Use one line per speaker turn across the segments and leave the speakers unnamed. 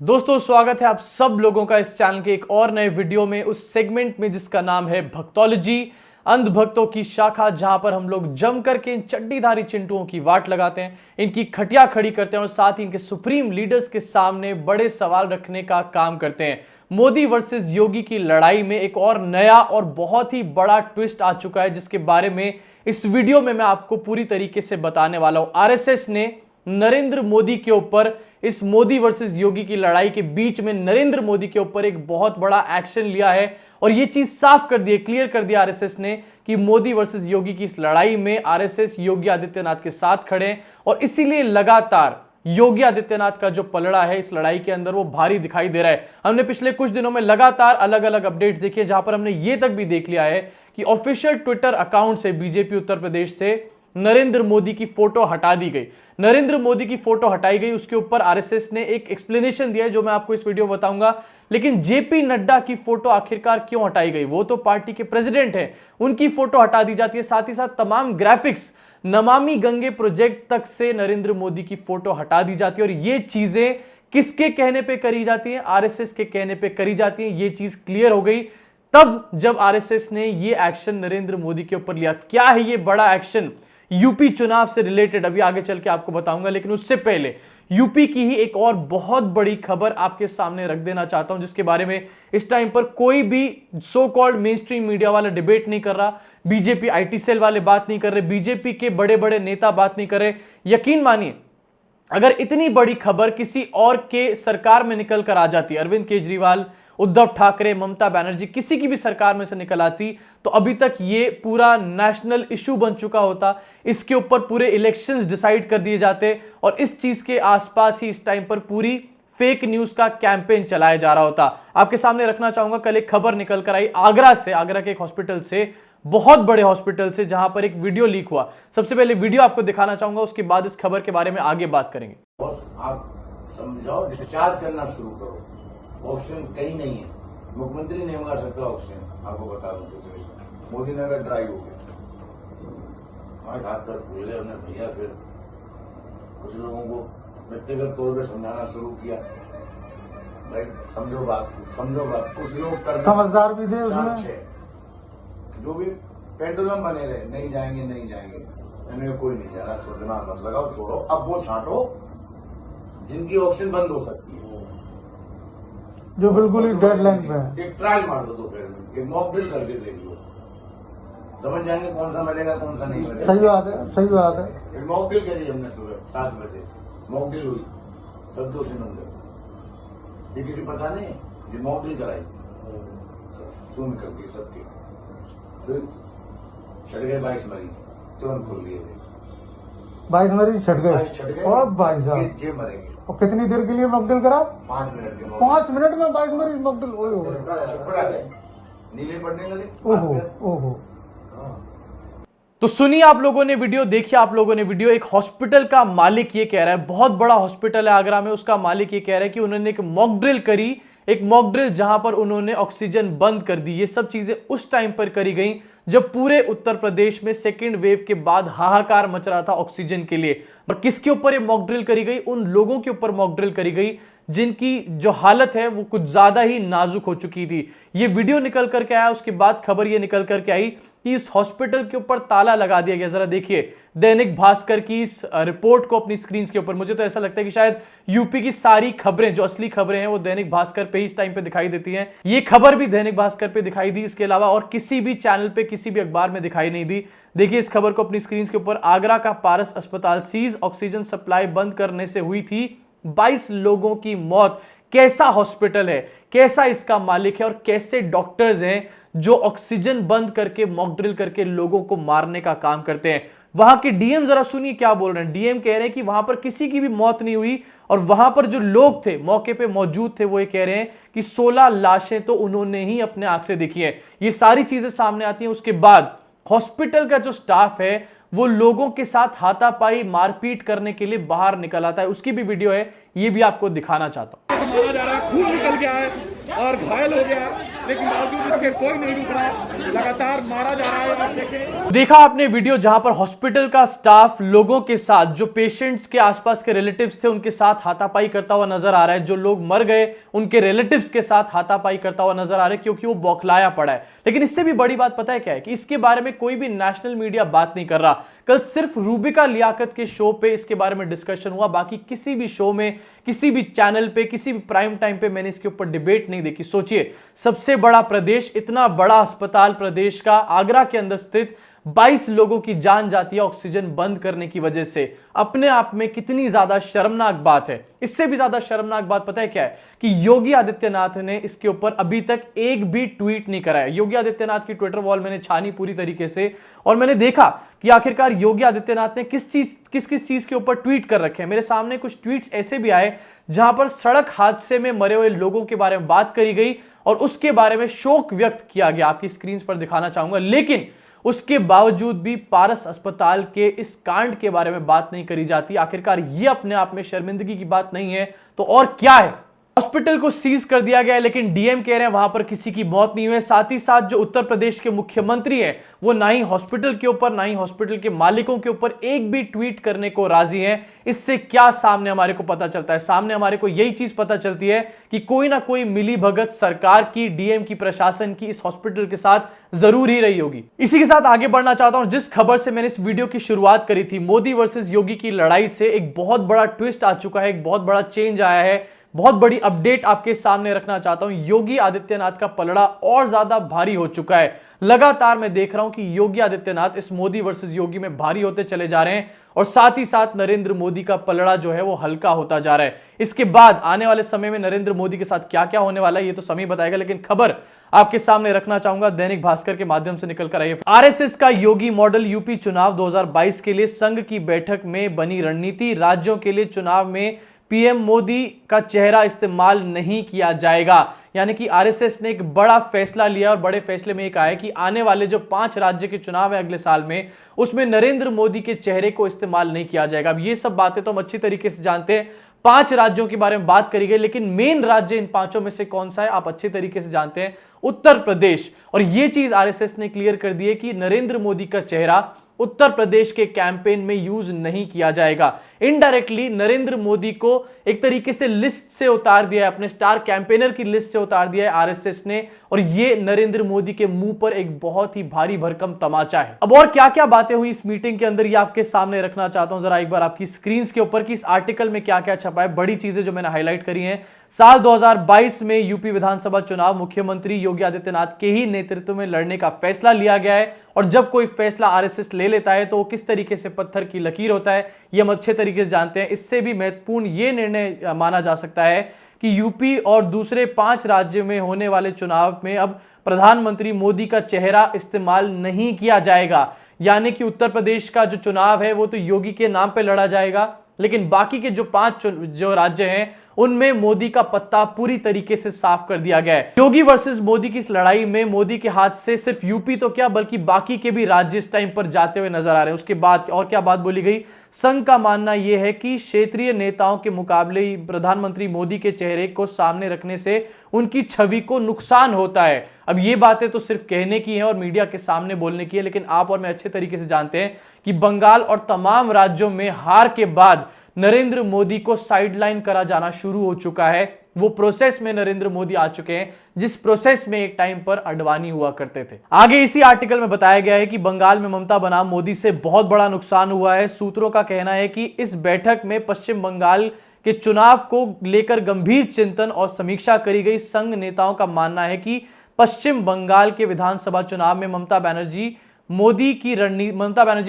दोस्तों स्वागत है आप सब लोगों का इस चैनल के एक और नए वीडियो में, उस सेगमेंट में जिसका नाम है भक्तोलॉजी, अंधभक्तों की शाखा, जहां पर हम लोग जम करके इन चड्डीधारी चिंटुओं की वाट लगाते हैं, इनकी खटिया खड़ी करते हैं और साथ ही इनके सुप्रीम लीडर्स के सामने बड़े सवाल रखने का काम करते हैं। मोदी वर्सेस योगी की लड़ाई में एक और नया और बहुत ही बड़ा ट्विस्ट आ चुका है, जिसके बारे में इस वीडियो में मैं आपको पूरी तरीके से बताने वाला हूं। आरएसएस ने नरेंद्र मोदी के ऊपर, इस मोदी वर्सेस योगी की लड़ाई के बीच में नरेंद्र मोदी के ऊपर एक बहुत बड़ा एक्शन लिया है और यह चीज साफ कर दी, क्लियर कर दिया आरएसएस ने कि मोदी वर्सेस योगी की इस लड़ाई में आरएसएस योगी आदित्यनाथ के साथ खड़े हैं और इसीलिए लगातार योगी आदित्यनाथ का जो पलड़ा है इस लड़ाई के अंदर वो भारी दिखाई दे रहा है। हमने पिछले कुछ दिनों में लगातार अलग अलग अपडेट्स देखी है, जहां पर हमने ये तक भी देख लिया है कि ऑफिशियल ट्विटर अकाउंट से बीजेपी उत्तर प्रदेश से नरेंद्र मोदी की फोटो हटा दी गई। नरेंद्र मोदी की फोटो हटाई गई, उसके ऊपर आरएसएस ने एक एक्सप्लेनेशन दिया है जो मैं आपको इस वीडियो में बताऊंगा। लेकिन जेपी नड्डा की फोटो आखिरकार क्यों हटाई गई? वो तो पार्टी के प्रेसिडेंट हैं, उनकी फोटो हटा दी जाती है। साथ ही साथ तमाम ग्राफिक्स, नमामि गंगे प्रोजेक्ट तक से नरेंद्र मोदी की फोटो हटा दी जाती है और ये चीजें किसके कहने पर करी जाती है? आरएसएस के कहने पर करी जाती है। ये चीज क्लियर हो गई तब जब आरएसएस ने ये एक्शन नरेंद्र मोदी के ऊपर लिया। क्या है ये बड़ा एक्शन? यूपी चुनाव से रिलेटेड अभी आगे चल के आपको बताऊंगा, लेकिन उससे पहले यूपी की ही एक और बहुत बड़ी खबर आपके सामने रख देना चाहता हूं, जिसके बारे में इस टाइम पर कोई भी so called main stream media वाला डिबेट नहीं कर रहा, बीजेपी आईटी सेल वाले बात नहीं कर रहे, बीजेपी के बड़े बड़े नेता बात नहीं कर रहे। यकीन मानिए, अगर इतनी बड़ी खबर किसी और के सरकार में निकल कर आ जाती, अरविंद केजरीवाल, उद्धव ठाकरे, ममता बनर्जी, किसी की भी सरकार में से निकल आती, तो अभी तक ये पूरा नेशनल इशू बन चुका होता। इसके ऊपर पूरे इलेक्शंस डिसाइड कर दिए जाते और इस चीज के आसपास ही इस टाइम पर पूरी फेक न्यूज का कैंपेन चलाया जा रहा होता। आपके सामने रखना चाहूंगा, कल एक खबर निकल कर आई आगरा से, आगरा के एक हॉस्पिटल से, बहुत बड़े हॉस्पिटल से, जहां पर एक वीडियो लीक हुआ। सबसे पहले वीडियो आपको दिखाना चाहूंगा, उसके बाद इस खबर के बारे में आगे बात करेंगे।
आप समझाओ, डिस्चार्ज करना शुरू करो। ऑक्सीजन कहीं नहीं है, मुख्यमंत्री नहीं मंगा सकता ऑक्सीजन। आपको बता दूं सिचुएशन, मोदी नगर ड्राई हो गया, हमारे हाथ पैर फूल गए। हमने भैया फिर कुछ लोगों को व्यक्तिगत तौर पर समझाना शुरू किया, भाई समझो बात, समझो बात। कुछ लोग कर
समझदार भी थे उसमें,
जो भी पेंडुलम बने रहे, नहीं जाएंगे नहीं जाएंगे, मैंने कोई नहीं जा रहा, छोड़ना मत लगाओ, छोड़ो। अब वो छांटो जिनकी ऑक्सीजन बंद हो सकती है,
जो बिल्कुल ही डेडलाइन पे है।
एक ट्रायल मार दो दोपहर में, एक मॉक ड्रिल करके देख लो, समझ जाएंगे कौन सा मिलेगा कौन सा नहीं मिलेगा।
सही बात है, सही बात है।
एक मॉक ड्रिल करी हमने सुबह 7 बजे, मॉक ड्रिल हुई, सब दोषी बन गए। ये किसी पता नहीं, ये मॉक ड्रिल कराई सुन करके सबके, फिर छट गए 22 मरीज, तुरंत खोल दिए थे।
22 मरीज छट गए और भाई साहब
जे मरेंगे।
और कितनी देर के लिए मॉकड्रिल करा?
5 मिनट के
5 मिनट में 22 मरीज मॉकड्रिल।
नीले पड़ने लगे।
ओहो ओहो।
तो सुनिए, आप लोगों ने वीडियो देखी, आप लोगों ने वीडियो। एक हॉस्पिटल का मालिक ये कह रहा है, बहुत बड़ा हॉस्पिटल है आगरा में, उसका मालिक ये कह रहा है कि उन्होंने एक मॉक ड्रिल करी, एक मॉक ड्रिल जहां पर उन्होंने ऑक्सीजन बंद कर दी। ये सब चीजें उस टाइम पर करी गई जब पूरे उत्तर प्रदेश में सेकेंड वेव के बाद हाहाकार मच रहा था ऑक्सीजन के लिए। और किसके ऊपर ये मॉक ड्रिल करी गई? उन लोगों के ऊपर मॉक ड्रिल करी गई जिनकी जो हालत है वो कुछ ज्यादा ही नाजुक हो चुकी थी। ये वीडियो निकल करके आया, उसके बाद खबर ये निकल करके आई कि इस हॉस्पिटल के ऊपर ताला लगा दिया गया। जरा देखिए दैनिक भास्कर की इस रिपोर्ट को अपनी स्क्रीन के ऊपर। मुझे तो ऐसा लगता है कि शायद यूपी की सारी खबरें, जो असली खबरें हैं, वो दैनिक भास्कर पे ही इस टाइम पे दिखाई देती हैं। ये खबर भी दैनिक भास्कर पे दिखाई दी, इसके अलावा और किसी भी चैनल पे, किसी भी अखबार में दिखाई नहीं दी। देखिए इस खबर को अपनी स्क्रीन के ऊपर। आगरा का पारस अस्पताल सीज, ऑक्सीजन सप्लाई बंद करने से हुई थी 22 लोगों की मौत। कैसा हॉस्पिटल है, कैसा इसका मालिक है और कैसे डॉक्टर्स हैं जो ऑक्सीजन बंद करके, मॉक ड्रिल करके लोगों को मारने का काम करते हैं। वहां के डीएम जरा सुनिए क्या बोल रहे हैं। डीएम कह रहे हैं कि वहां पर किसी की भी मौत नहीं हुई और वहां पर जो लोग थे, मौके पे मौजूद थे, वो ये कह रहे हैं कि 16 लाशें तो उन्होंने ही अपने आंख से देखी है। ये सारी चीजें सामने आती हैं। उसके बाद हॉस्पिटल का जो स्टाफ है वो लोगों के साथ हाथापाई, मारपीट करने के लिए बाहर निकल आता है। उसकी भी वीडियो है, ये भी आपको दिखाना चाहता हूं।
मारा जा रहा है, खून निकल गया है और घायल हो गया है। लेकिन बावजूद इसके कोई नहीं रुक रहा, लगातार मारा जा रहा है। आप देखें,
देखा आपने वीडियो जहां पर हॉस्पिटल का स्टाफ लोगों के साथ, जो पेशेंट्स के आसपास के रिलेटिव्स थे उनके साथ हाथापाई करता हुआ नजर आ रहा है, जो लोग मर गए उनके रिलेटिव्स के साथ हाथापाई करता हुआ नजर आ रहा है, क्योंकि वो बौखलाया पड़ा है। लेकिन इससे भी बड़ी बात पता है क्या है, कि इसके बारे में कोई भी नेशनल मीडिया बात नहीं कर रहा। कल सिर्फ रूबिका लियाकत के शो पे इसके बारे में डिस्कशन हुआ, बाकी किसी भी शो में, किसी भी चैनल पे, किसी भी प्राइम टाइम पे मैंने इसके ऊपर डिबेट नहीं देखी। सोचिए, सबसे बड़ा प्रदेश, इतना बड़ा अस्पताल प्रदेश का, आगरा के अंदर स्थित, 22 लोगों की जान जाती है ऑक्सीजन बंद करने की वजह से। अपने आप में कितनी ज्यादा शर्मनाक बात है। इससे भी ज्यादा शर्मनाक बात पता है क्या है, कि योगी आदित्यनाथ ने इसके ऊपर अभी तक एक भी ट्वीट नहीं करा है। योगी आदित्यनाथ की ट्विटर वॉल मैंने छानी पूरी तरीके से, और मैंने देखा कि आखिरकार योगी आदित्यनाथ ने किस किस चीज के ऊपर ट्वीट कर रखे हैं। मेरे सामने कुछ ट्वीट्स ऐसे भी आए जहां पर सड़क हादसे में मरे हुए लोगों के बारे में बात करी गई और उसके बारे में शोक व्यक्त किया गया। आपकी स्क्रीन पर दिखाना चाहूंगा, लेकिन उसके बावजूद भी पारस अस्पताल के इस कांड के बारे में बात नहीं करी जाती। आखिरकार यह अपने आप में शर्मिंदगी की बात नहीं है तो और क्या है। हॉस्पिटल को सीज कर दिया गया है, लेकिन डीएम कह रहे हैं वहां पर किसी की मौत नहीं हुई। साथ ही साथ जो उत्तर प्रदेश के मुख्यमंत्री हैं, वो ना ही हॉस्पिटल के ऊपर, ना ही हॉस्पिटल के मालिकों के ऊपर एक भी ट्वीट करने को राजी हैं। इससे क्या सामने हमारे को पता चलता है? सामने हमारे को यही चीज पता चलती है कि कोई ना कोई मिली भगत सरकार की, डीएम की, प्रशासन की इस हॉस्पिटल के साथ जरूर ही रही होगी। इसी के साथ आगे बढ़ना चाहता हूं। जिस खबर से मैंने इस वीडियो की शुरुआत करी थी, मोदी वर्सेस योगी की लड़ाई से एक बहुत बड़ा ट्विस्ट आ चुका है, एक बहुत बड़ा चेंज आया है, बहुत बड़ी अपडेट आपके सामने रखना चाहता हूं। योगी आदित्यनाथ का पलड़ा और ज्यादा भारी हो चुका है। लगातार मैं देख रहा हूं कि योगी आदित्यनाथ इस मोदी वर्सेस योगी में भारी होते चले जा रहे हैं, और साथ ही साथ नरेंद्र मोदी का पलड़ा जो है वो हल्का होता जा रहा है। इसके बाद आने वाले समय में नरेंद्र मोदी के साथ क्या क्या होने वाला है ये तो समय बताएगा, लेकिन खबर आपके सामने रखना चाहूंगा दैनिक भास्कर के माध्यम से निकल कर आई है। आरएसएस का योगी मॉडल यूपी चुनाव 2022 के लिए संघ की बैठक में बनी रणनीति। राज्यों के लिए चुनाव में पीएम मोदी का चेहरा इस्तेमाल नहीं किया जाएगा। यानी कि आरएसएस ने एक बड़ा फैसला लिया, और बड़े फैसले में एक आया कि आने वाले जो 5 राज्य के चुनाव है अगले साल में, उसमें नरेंद्र मोदी के चेहरे को इस्तेमाल नहीं किया जाएगा। अब ये सब बातें तो हम अच्छी तरीके से जानते हैं, 5 राज्यों के बारे में बात करी गई, लेकिन मेन राज्य इन 5 में से कौन सा है आप अच्छे तरीके से जानते हैं, उत्तर प्रदेश। और यह चीज आरएसएस ने क्लियर कर दी है कि नरेंद्र मोदी का चेहरा उत्तर प्रदेश के कैंपेन में यूज नहीं किया जाएगा। इनडायरेक्टली नरेंद्र मोदी को एक तरीके से लिस्ट से उतार दिया है, अपने स्टार कैंपेनर की लिस्ट से उतार दिया है आरएसएस ने, और ये नरेंद्र मोदी के मुंह पर एक बहुत ही भारी भरकम तमाचा है। अब और क्या क्या बातें हुई इस मीटिंग के अंदर, ये आपके सामने रखना चाहता हूं जरा एक बार आपकी स्क्रीन के ऊपर, कि इस आर्टिकल में क्या क्या छपा है। बड़ी चीजें जो मैंने हाईलाइट करी हैं। साल 2022 में यूपी विधानसभा चुनाव मुख्यमंत्री योगी आदित्यनाथ के ही नेतृत्व में लड़ने का फैसला लिया गया है, और जब कोई फैसला आरएसएस ले लेता है तो वो किस तरीके से पत्थर की लकीर होता है ये हम अच्छे तरीके से जानते हैं। इससे भी महत्वपूर्ण ये निर्णय माना जा सकता है कि यूपी और दूसरे 5 राज्यों में होने वाले चुनाव में अब प्रधानमंत्री मोदी का चेहरा इस्तेमाल नहीं किया जाएगा। यानी कि उत्तर प्रदेश का जो चुनाव है वो तो योगी के नाम पे लड़ा जाएगा, लेकिन बाकी के जो 5 जो राज्य हैं उनमें मोदी का पत्ता पूरी तरीके से साफ कर दिया गया है। योगी वर्सेस मोदी की इस लड़ाई में मोदी के हाथ से सिर्फ यूपी तो क्या बल्कि बाकी के भी राज्य इस टाइम पर जाते हुए नजर आ रहे हैं। उसके बाद और क्या बात बोली गई, संघ का मानना यह है कि क्षेत्रीय नेताओं के मुकाबले प्रधानमंत्री मोदी के चेहरे को सामने रखने से उनकी छवि को नुकसान होता है। अब ये बातें तो सिर्फ कहने की हैं और मीडिया के सामने बोलने की है, लेकिन आप और मैं अच्छे तरीके से जानते हैं कि बंगाल और तमाम राज्यों में हार के बाद नरेंद्र मोदी को साइडलाइन करा जाना शुरू हो चुका है। वो प्रोसेस में नरेंद्र मोदी आ चुके हैं जिस प्रोसेस में एक टाइम पर अडवाणी हुआ करते थे। आगे इसी आर्टिकल में बताया गया है कि बंगाल में ममता बनाम मोदी से बहुत बड़ा नुकसान हुआ है। सूत्रों का कहना है कि इस बैठक में पश्चिम बंगाल के चुनाव को लेकर गंभीर चिंतन और समीक्षा करी गई। संघ नेताओं का मानना है कि पश्चिम बंगाल के विधानसभा चुनाव में ममता बनर्जी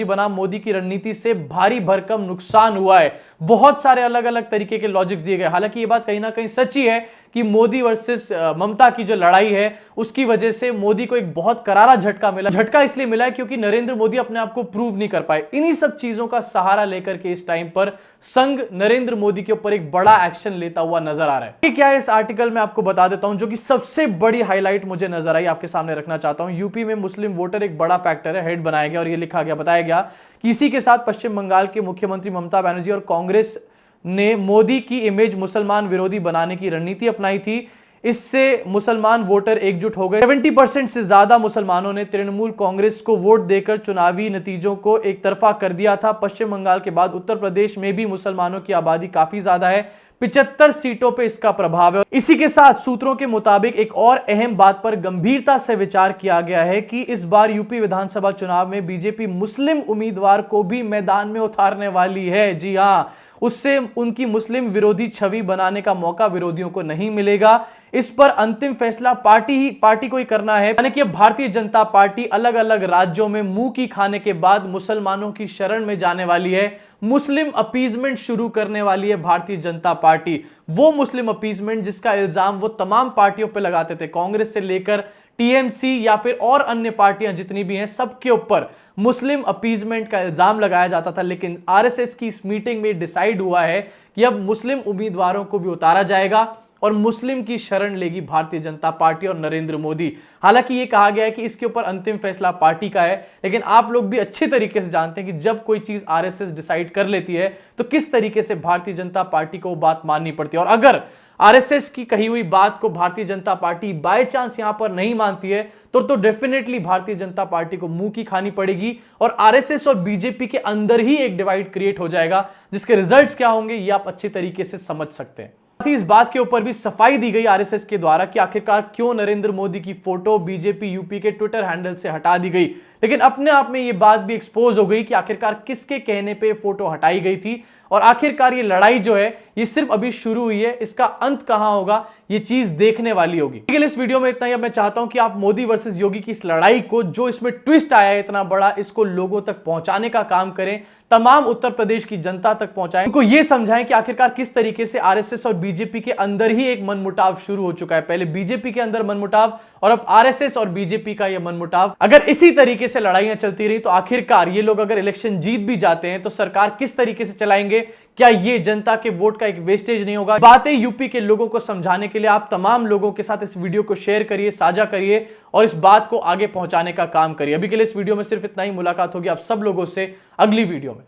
बनाम मोदी की रणनीति से भारी भरकम नुकसान हुआ है। बहुत सारे अलग अलग तरीके के लॉजिक्स दिए गए। हालांकि ये बात कहीं ना कहीं सच्ची है कि मोदी वर्सेस ममता की जो लड़ाई है उसकी वजह से मोदी को एक बहुत करारा झटका मिला। झटका इसलिए मिला है क्योंकि नरेंद्र मोदी अपने आप को प्रूव नहीं कर पाए। इन्हीं सब चीजों का सहारा लेकर के इस टाइम पर संघ नरेंद्र मोदी के ऊपर एक बड़ा एक्शन लेता हुआ नजर आ रहा है। ये क्या है इस आर्टिकल में आपको बता देता हूं, जो कि सबसे बड़ी हाईलाइट मुझे नजर आई आपके सामने रखना चाहता हूं। यूपी में मुस्लिम वोटर एक बड़ा फैक्टर है, हेड बनाया गया और ये लिखा गया, बताया गया कि इसी के साथ पश्चिम बंगाल के मुख्यमंत्री ममता बनर्जी और कांग्रेस ने मोदी की इमेज मुसलमान विरोधी बनाने की रणनीति अपनाई थी। इससे मुसलमान वोटर एकजुट हो गए। 70% से ज्यादा मुसलमानों ने तृणमूल कांग्रेस को वोट देकर चुनावी नतीजों को एक तरफा कर दिया था। पश्चिम बंगाल के बाद उत्तर प्रदेश में भी मुसलमानों की आबादी काफी ज्यादा है, 75 सीटों पे इसका प्रभाव है। इसी के साथ सूत्रों के मुताबिक एक और अहम बात पर गंभीरता से विचार किया गया है कि इस बार यूपी विधानसभा चुनाव में बीजेपी मुस्लिम उम्मीदवार को भी मैदान में उतारने वाली है। जी हां, उससे उनकी मुस्लिम विरोधी छवि बनाने का मौका विरोधियों को नहीं मिलेगा। इस पर अंतिम फैसला पार्टी को ही करना है। यानी कि भारतीय जनता पार्टी अलग अलग राज्यों में मुंह की खाने के बाद मुसलमानों की शरण में जाने वाली है, मुस्लिम अपीजमेंट शुरू करने वाली है भारतीय जनता पार्टी। वो मुस्लिम अपीजमेंट जिसका इल्जाम वो तमाम पार्टियों पर लगाते थे, कांग्रेस से लेकर टीएमसी या फिर और अन्य पार्टियां जितनी भी हैं, सबके ऊपर मुस्लिम अपीजमेंट का इल्जाम लगाया जाता था। लेकिन आरएसएस की इस मीटिंग में डिसाइड हुआ है कि अब मुस्लिम उम्मीदवारों को भी उतारा जाएगा और मुस्लिम की शरण लेगी भारतीय जनता पार्टी और नरेंद्र मोदी। हालांकि यह कहा गया है कि इसके ऊपर अंतिम फैसला पार्टी का है, लेकिन आप लोग भी अच्छे तरीके से जानते हैं कि जब कोई चीज आरएसएस डिसाइड कर लेती है तो किस तरीके से भारतीय जनता पार्टी को बात माननी पड़ती है। और अगर आरएसएस की कही हुई बात को Bharatiya Janata party by chance यहां पर नहीं मानती है तो डेफिनेटली भारतीय जनता पार्टी को मुंह की खानी पड़ेगी और आरएसएस और बीजेपी के अंदर ही एक डिवाइड क्रिएट हो जाएगा, जिसके रिजल्ट्स क्या होंगे ये आप अच्छे तरीके से समझ सकते हैं। साथ ही इस बात के ऊपर भी सफाई दी गई आरएसएस के द्वारा कि आखिरकार क्यों नरेंद्र मोदी की फोटो बीजेपी यूपी के ट्विटर हैंडल से हटा दी गई। लेकिन अपने आप में यह बात भी एक्सपोज हो गई कि आखिरकार किसके कहने पे फोटो हटाई गई थी और आखिरकार ये लड़ाई जो है ये सिर्फ अभी शुरू हुई है, इसका अंत कहां होगा ये चीज देखने वाली होगी। इस वीडियो में इतना ही। अब मैं चाहता हूं कि आप मोदी वर्सेस योगी की इस लड़ाई को, जो इसमें ट्विस्ट आया है इतना बड़ा, इसको लोगों तक पहुंचाने का काम करें, तमाम उत्तर प्रदेश की जनता तक पहुंचाएं, उनको यह समझाएं कि आखिरकार किस तरीके से आरएसएस और बीजेपी के अंदर ही एक मनमुटाव शुरू हो चुका है। पहले बीजेपी के अंदर मनमुटाव और अब आरएसएस और बीजेपी का यह मनमुटाव। अगर इसी तरीके से लड़ाइयां चलती रही तो आखिरकार ये लोग अगर इलेक्शन जीत भी जाते हैं तो सरकार किस तरीके से चलाएंगे, क्या ये जनता के वोट का एक वेस्टेज नहीं होगा? बातें यूपी के लोगों को समझाने के लिए आप तमाम लोगों के साथ इस वीडियो को शेयर करिए, साझा करिए और इस बात को आगे पहुंचाने का काम करिए। अभी के लिए इस वीडियो में सिर्फ इतना ही। मुलाकात होगी आप सब लोगों से अगली वीडियो में।